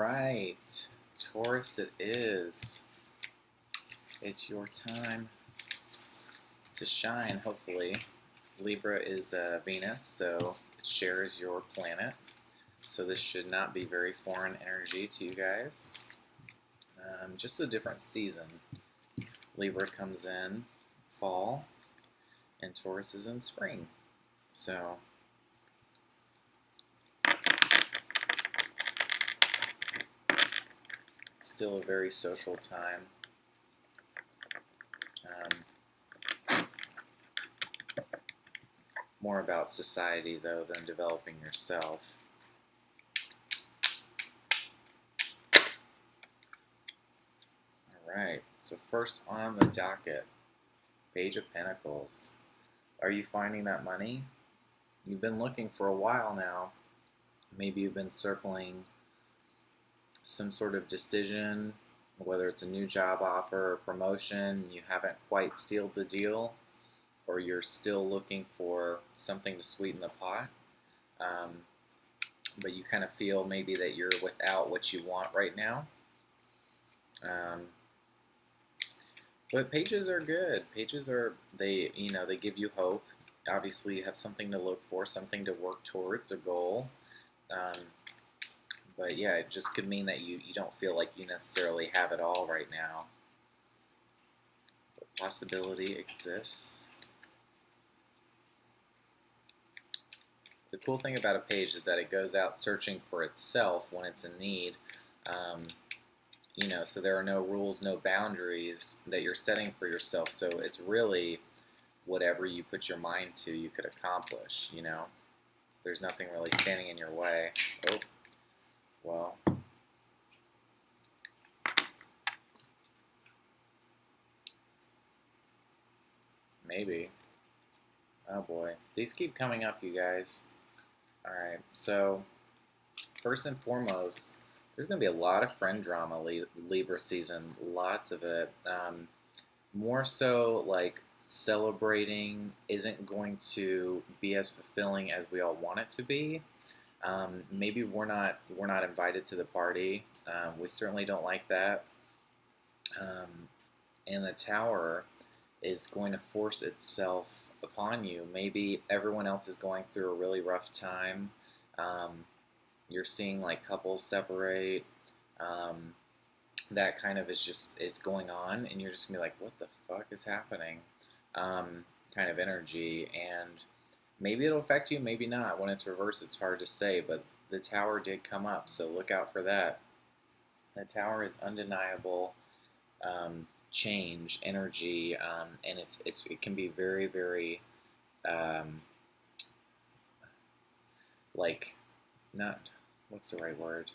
Right, Taurus it is. It's your time to shine, hopefully. Libra is Venus, so it shares your planet. So this should not be very foreign energy to you guys. Just a different season. Libra comes in fall, and Taurus is in spring. So still a very social time. More about society, though, than developing yourself. Alright, so first on the docket, Page of Pentacles. Are you finding that money? You've been looking for a while now. Maybe you've been circling some sort of decision, whether it's a new job offer or promotion, you haven't quite sealed the deal, or you're still looking for something to sweeten the pot. But you kind of feel maybe that you're without what you want right now. But pages are good. Pages are, they give you hope. Obviously, you have something to look for, something to work towards, a goal. But yeah, it just could mean that you don't feel like you necessarily have it all right now. But possibility exists. The cool thing about a page is that it goes out searching for itself when it's in need. So there are no rules, no boundaries that you're setting for yourself. So it's really whatever you put your mind to, you could accomplish. There's nothing really standing in your way. Oh, well. Maybe. Oh boy. These keep coming up, you guys. Alright, so first and foremost, there's going to be a lot of friend drama Libra season. Lots of it. More so like celebrating isn't going to be as fulfilling as we all want it to be. Maybe we're not invited to the party. We certainly don't like that. And the Tower is going to force itself upon you. Maybe everyone else is going through a really rough time. You're seeing like couples separate. That kind of is going on, and you're just gonna be like, what the fuck is happening? Kind of energy, and maybe it'll affect you, maybe not. When it's reversed, it's hard to say, but the Tower did come up, so look out for that. The Tower is undeniable change, energy, and it can be very, very like, not, what's the right word?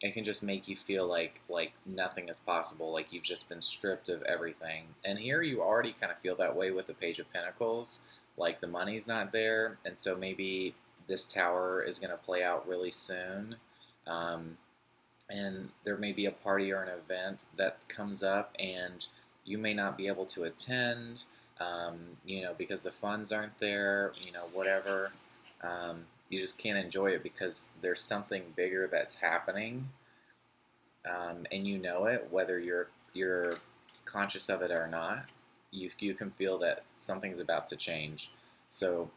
It can just make you feel like nothing is possible, like you've just been stripped of everything. And here you already kind of feel that way with the Page of Pentacles, like the money's not there, and so maybe this Tower is going to play out really soon. And there may be a party or an event that comes up, and you may not be able to attend, because the funds aren't there, whatever. You just can't enjoy it because there's something bigger that's happening, and you know it, whether you're conscious of it or not. You can feel that something's about to change. So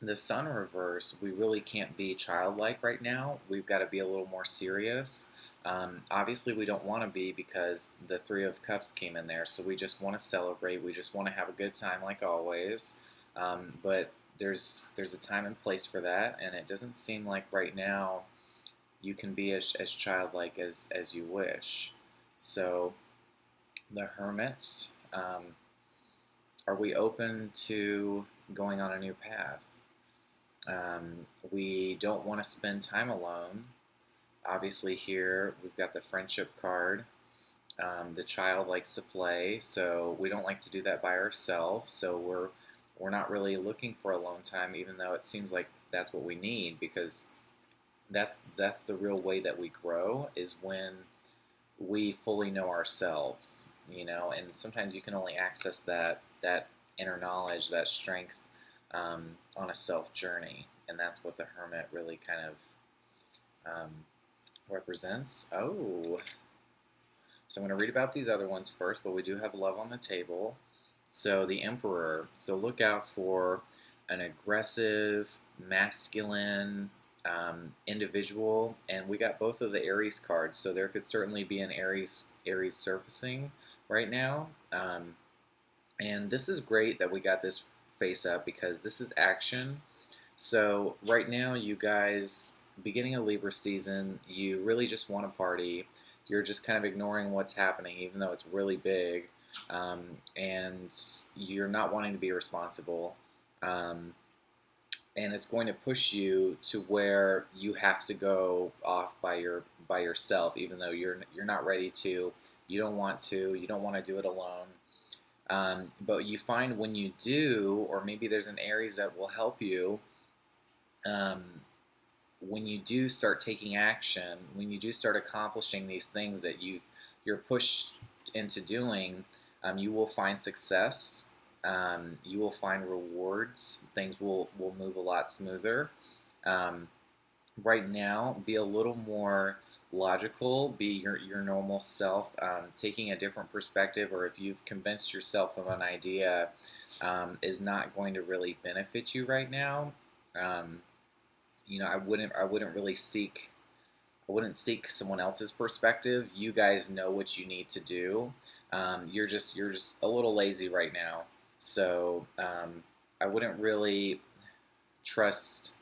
the Sun reverse, we really can't be childlike right now. We've got to be a little more serious. Obviously, we don't want to be because the Three of Cups came in there, so we just want to celebrate. We just want to have a good time like always. But there's a time and place for that, and it doesn't seem like right now you can be as childlike as you wish. So the Hermit, are we open to going on a new path? We don't want to spend time alone. Obviously here we've got the Friendship card. The child likes to play, so we don't like to do that by ourselves. So we're not really looking for alone time, even though it seems like that's what we need, because that's the real way that we grow, is when we fully know ourselves, and sometimes you can only access that inner knowledge, that strength, on a self journey, and that's what the Hermit really kind of represents. Oh, so I'm going to read about these other ones first, but we do have love on the table. So the Emperor. So look out for an aggressive, masculine individual, and we got both of the Aries cards. So there could certainly be an Aries surfacing right now. And this is great that we got this face up because this is action. So right now, you guys, beginning of Libra season, you really just want to party. You're just kind of ignoring what's happening, even though it's really big, and you're not wanting to be responsible. Um, and it's going to push you to where you have to go off by yourself, even though you're not ready to. You don't want to. You don't want to do it alone. But you find when you do, or maybe there's an Aries that will help you. Um, when you do start taking action, when you do start accomplishing these things that you're pushed into doing, you will find success. You will find rewards. Things will move a lot smoother. Um, right now, be a little more logical, be your normal self, taking a different perspective, or if you've convinced yourself of an idea, is not going to really benefit you right now. Um, I wouldn't really seek I wouldn't seek someone else's perspective. You guys know what you need to do. You're just a little lazy right now, so I wouldn't really trust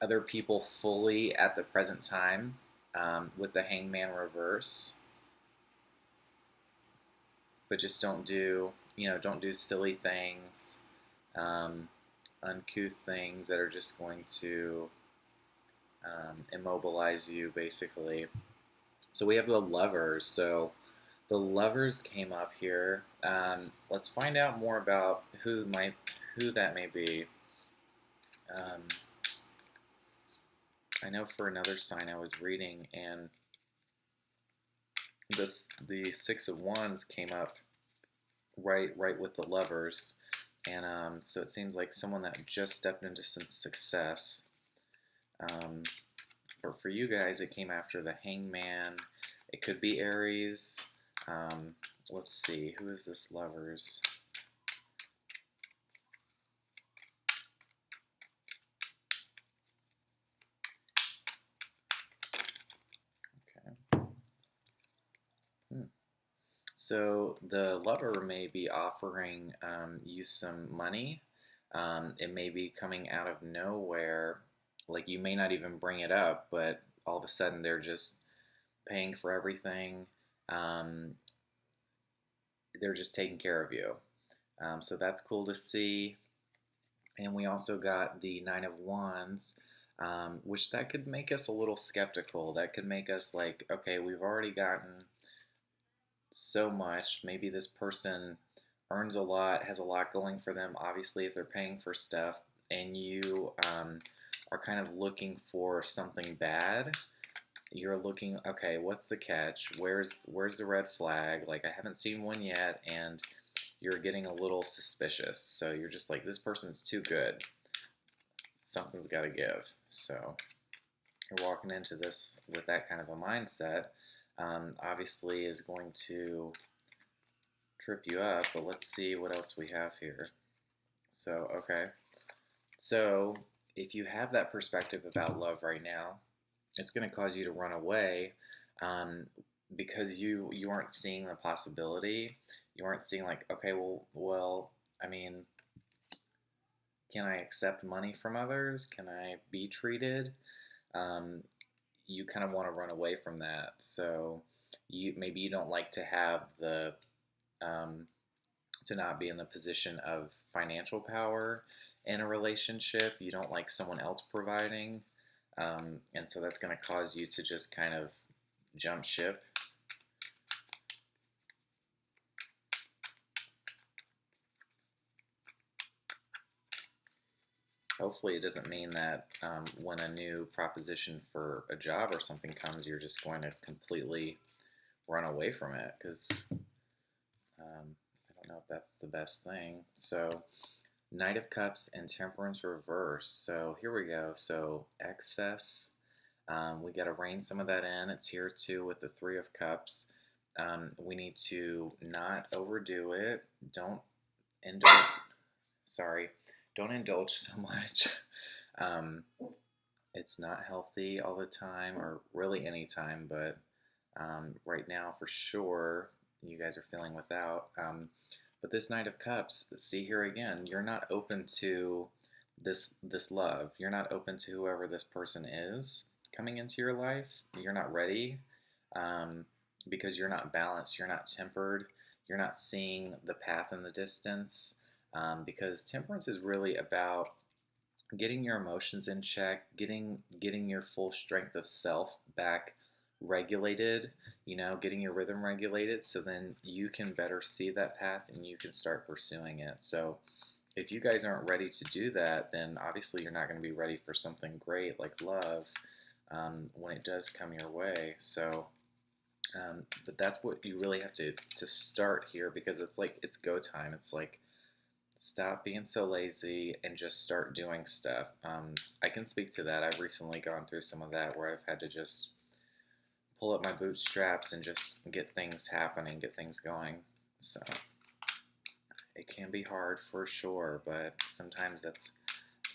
other people fully at the present time, with the Hangman reverse. But just don't do silly things, um, uncouth things that are just going to immobilize you, basically. So we have the Lovers. So the Lovers came up here. Let's find out more about who that may be. Um, I know for another sign I was reading, and the Six of Wands came up right with the Lovers, and so it seems like someone that just stepped into some success. Um, for you guys, it came after the Hangman. It could be Aries. Um, let's see, who is this Lovers? Okay. Hmm. So the lover may be offering you some money. It may be coming out of nowhere. Like you may not even bring it up, but all of a sudden they're just paying for everything. Um, they're just taking care of you. So that's cool to see. And we also got the Nine of Wands, which that could make us a little skeptical. That could make us like, okay, we've already gotten so much. Maybe this person earns a lot, has a lot going for them, obviously, if they're paying for stuff, and you are kind of looking for something bad. You're looking, okay, what's the catch? Where's the red flag? Like, I haven't seen one yet, and you're getting a little suspicious. So you're just like, this person's too good. Something's got to give. So you're walking into this with that kind of a mindset. Obviously is going to trip you up, but let's see what else we have here. So, okay. So, if you have that perspective about love right now, it's going to cause you to run away, um, because you aren't seeing the possibility. You aren't seeing like, okay, well, I mean, can I accept money from others? Can I be treated? Um, you kind of want to run away from that. So, maybe you don't like to have um, to not be in the position of financial power in a relationship. You don't like someone else providing. And so that's going to cause you to just kind of jump ship. Hopefully, it doesn't mean that when a new proposition for a job or something comes, you're just going to completely run away from it, because I don't know if that's the best thing. So, Knight of Cups and Temperance reverse. So here we go. So excess. We got to rein some of that in. It's here too with the Three of Cups. We need to not overdo it. Don't indulge. Sorry, don't indulge so much. Um, it's not healthy all the time, or really any time, but right now for sure, you guys are feeling without. But this Knight of Cups, see here again, you're not open to this love. You're not open to whoever this person is coming into your life. You're not ready um, because you're not balanced. You're not tempered. You're not seeing the path in the distance. Because temperance is really about getting your emotions in check, getting your full strength of self back regulated, getting your rhythm regulated, so then you can better see that path and you can start pursuing it. So if you guys aren't ready to do that, then obviously you're not going to be ready for something great like love when it does come your way. So but that's what you really have to start here, because it's like it's go time. It's like stop being so lazy and just start doing stuff. I can speak to that. I've recently gone through some of that where I've had to just pull up my bootstraps and just get things happening, get things going. So it can be hard for sure, but sometimes that's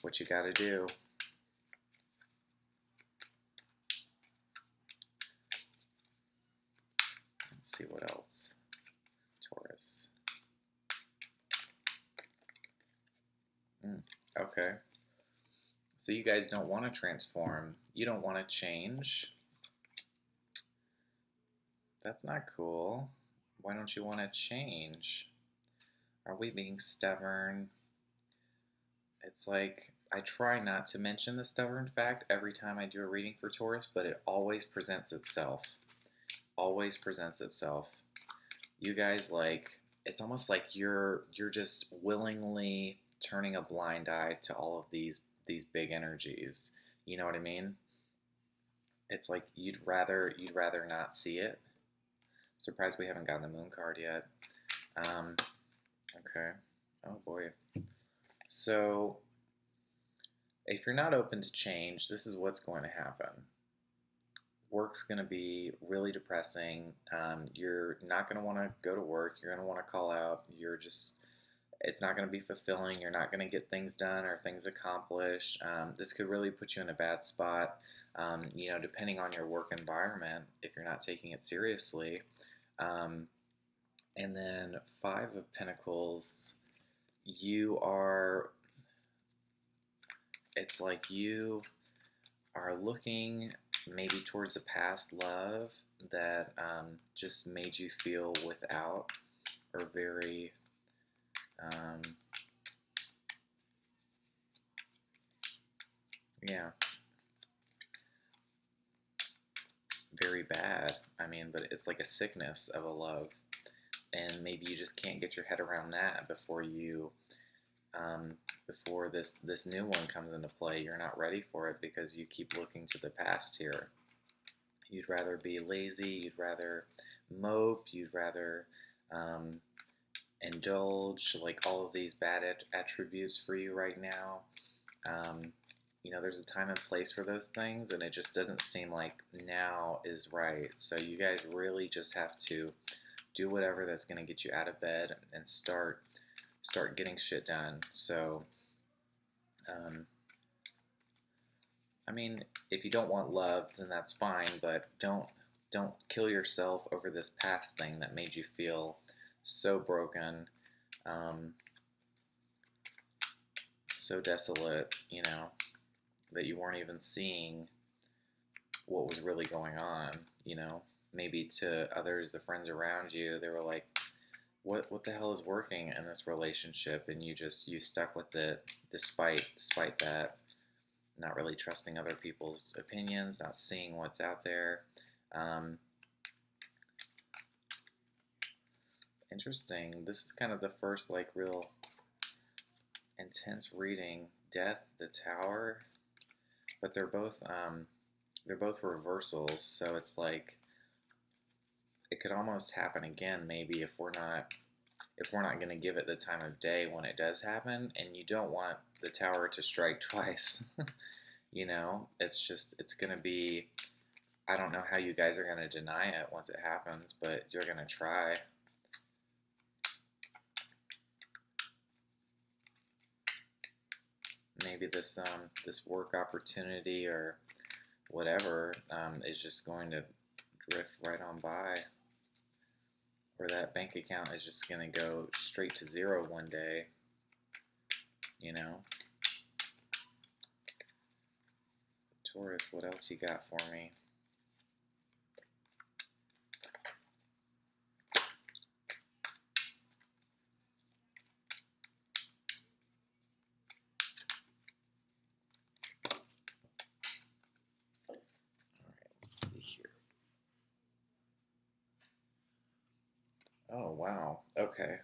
what you got to do. Let's see what else. Taurus. Okay. So you guys don't want to transform. You don't want to change. That's not cool. Why don't you want to change? Are we being stubborn? It's like, I try not to mention the stubborn fact every time I do a reading for Taurus, but it always presents itself. Always presents itself. You guys, like, it's almost like you're just willingly turning a blind eye to all of these big energies. You know what I mean? It's like you'd rather not see it. Surprised we haven't gotten the moon card yet. Okay. Oh boy. So if you're not open to change, this is what's going to happen. Work's going to be really depressing. You're not going to want to go to work. You're going to want to call out. It's not going to be fulfilling. You're not going to get things done or things accomplished. This could really put you in a bad spot, depending on your work environment if you're not taking it seriously. And then Five of Pentacles, it's like you are looking maybe towards a past love that just made you feel without, or very, yeah, very bad. I mean, but it's like a sickness of a love. And maybe you just can't get your head around that before this new one comes into play. You're not ready for it because you keep looking to the past here. You'd rather be lazy. You'd rather mope. You'd rather indulge, like all of these bad attributes for you right now. There's a time and place for those things, and it just doesn't seem like now is right. So you guys really just have to do whatever that's going to get you out of bed and start getting shit done. So, I mean, if you don't want love, then that's fine, but don't kill yourself over this past thing that made you feel so broken, so desolate, that you weren't even seeing what was really going on, Maybe to others, the friends around you, they were like, what the hell is working in this relationship? And you stuck with it despite that, not really trusting other people's opinions, not seeing what's out there. Interesting. This is kind of the first like real intense reading. Death, the Tower, but they're both reversals, so it's like it could almost happen again maybe if we're not going to give it the time of day when it does happen. And you don't want the Tower to strike twice. It's going to be, I don't know how you guys are going to deny it once it happens, but you're going to try. Maybe this work opportunity or whatever is just going to drift right on by, or that bank account is just going to go straight to zero one day, you know. Taurus, what else you got for me? All right, let's see here. Oh, wow. Okay.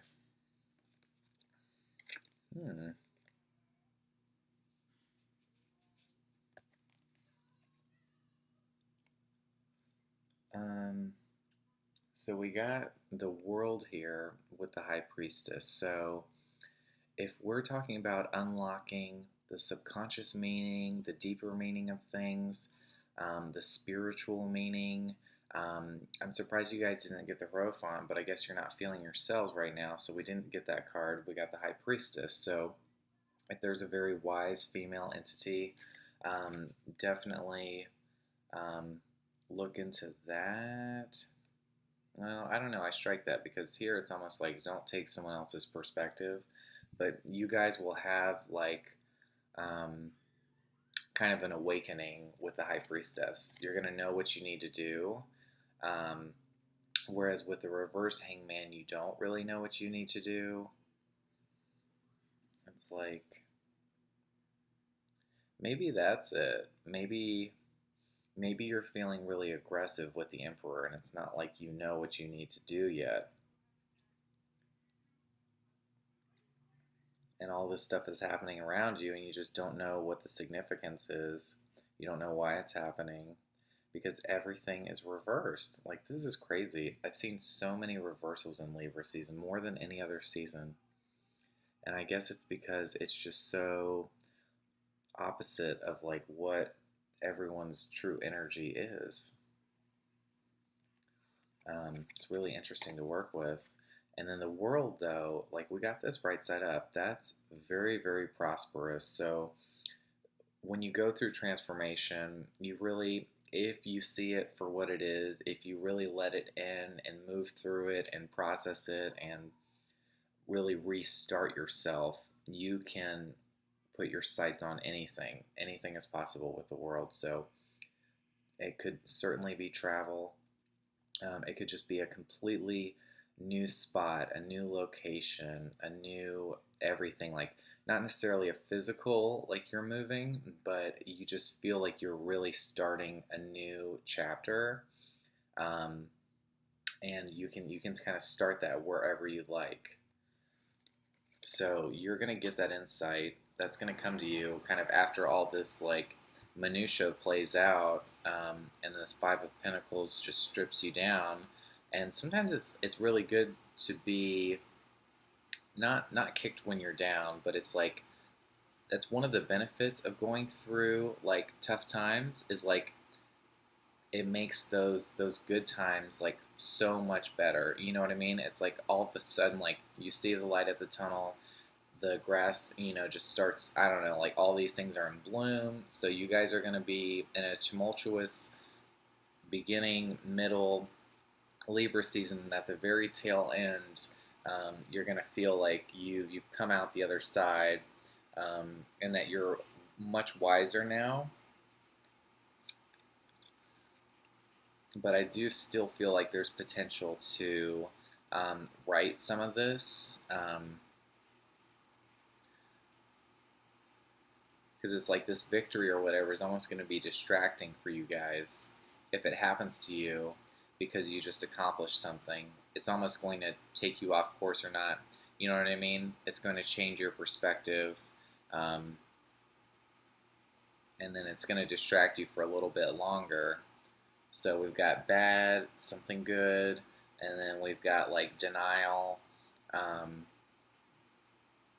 Hmm. Um, so we got the world here with the High Priestess. So if we're talking about unlocking the subconscious meaning, the deeper meaning of things, the spiritual meaning, I'm surprised you guys didn't get the Hierophant, but I guess you're not feeling yourselves right now, so we didn't get that card. We got the High Priestess. So if there's a very wise female entity, um, definitely um, look into that. Well, I don't know. I strike that because here it's almost like don't take someone else's perspective, but you guys will have like um, kind of an awakening with the High Priestess. You're going to know what you need to do. Um, Whereas with the reverse Hangman, you don't really know what you need to do. It's like maybe that's it. Maybe you're feeling really aggressive with the Emperor, and it's not like you know what you need to do yet. And all this stuff is happening around you, and you just don't know what the significance is. You don't know why it's happening because everything is reversed. Like, this is crazy. I've seen so many reversals in Libra season, more than any other season. And I guess it's because it's just so opposite of like what everyone's true energy is. It's really interesting to work with. And then the world, though, like we got this right side up. That's very, very prosperous. So when you go through transformation, you really, if you see it for what it is, if you really let it in and move through it and process it and really restart yourself, you can put your sights on anything. Anything is possible with the world. So it could certainly be travel. It could just be a completely new spot, a new location, a new everything. Like, not necessarily a physical, like you're moving, but you just feel like you're really starting a new chapter. Um, and you can kind of start that wherever you like. So you're gonna get that insight. That's gonna come to you kind of after all this like minutia plays out, and this Five of Pentacles just strips you down. And sometimes it's really good to be not kicked when you're down, but it's like that's one of the benefits of going through like tough times is like it makes those good times like so much better. You know what I mean? It's like all of a sudden like you see the light at the tunnel, the grass, just starts, I don't know, like all these things are in bloom. So you guys are going to be in a tumultuous beginning, middle, Libra season. At the very tail end, you're going to feel like you've come out the other side, and that you're much wiser now. But I do still feel like there's potential to write some of this. Because it's like this victory or whatever is almost going to be distracting for you guys if it happens to you because you just accomplished something. It's almost going to take you off course or not. You know what I mean? It's going to change your perspective, um, and then it's going to distract you for a little bit longer. So we've got bad, something good, and then we've got like denial. Um,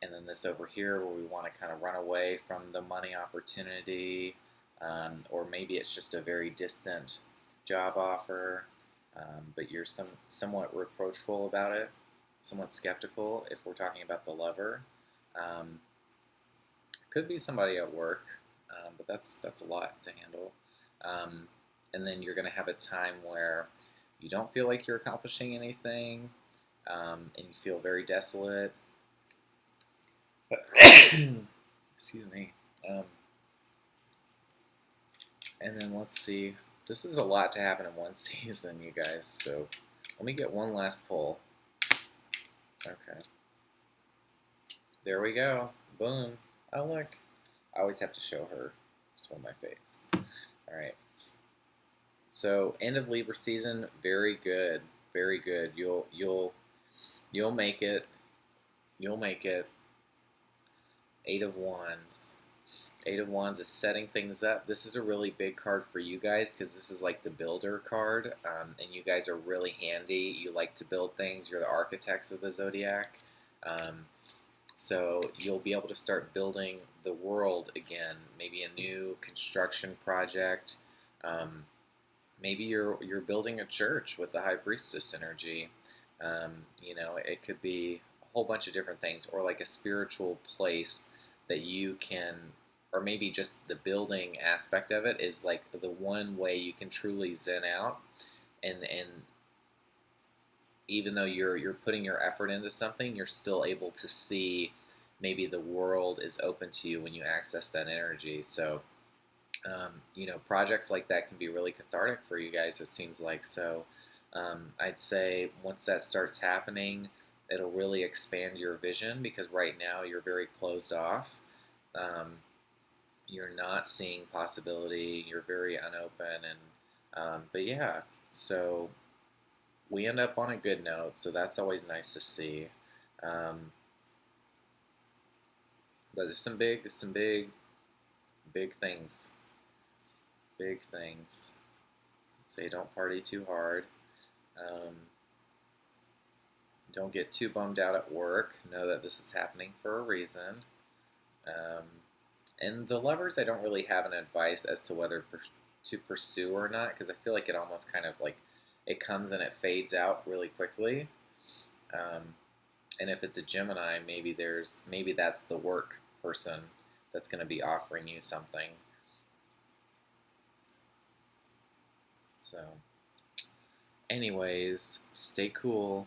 and then this over here where we want to kind of run away from the money opportunity. or maybe it's just a very distant job offer, but you're somewhat reproachful about it, somewhat skeptical if we're talking about the lover. Um, could be somebody at work, but that's a lot to handle. Um, and then you're going to have a time where you don't feel like you're accomplishing anything, and you feel very desolate. Excuse me. Um, and then let's see. This is a lot to happen in one season, you guys. So let me get one last pull. Okay. There we go. Boom. Oh, look. I always have to show her. Just on my face. All right. So end of Libra season, very good, very good. You'll make it. You'll make it. Eight of Wands. Eight of Wands is setting things up. This is a really big card for you guys because this is like the builder card, and you guys are really handy. You like to build things. You're the architects of the zodiac. Um, so you'll be able to start building the world again. Maybe a new construction project. Maybe you're building a church with the High Priestess energy. You know, it could be a whole bunch of different things, or like a spiritual place that you can, or maybe just the building aspect of it is like the one way you can truly zen out, and even though you're putting your effort into something, you're still able to see maybe the world is open to you when you access that energy. So you know, projects like that can be really cathartic for you guys, it seems like. So I'd say once that starts happening, it'll really expand your vision because right now you're very closed off. Um, you're not seeing possibility. You're very unopen, and but yeah. So we end up on a good note. So that's always nice to see. Um, but there's big things. Big things. Say don't party too hard. Um, don't get too bummed out at work. Know that this is happening for a reason. Um, and the lovers, I don't really have an advice as to whether to pursue or not because I feel like it almost kind of like it comes and it fades out really quickly. Um, and if it's a Gemini, maybe that's the work person that's going to be offering you something. So, anyways, stay cool.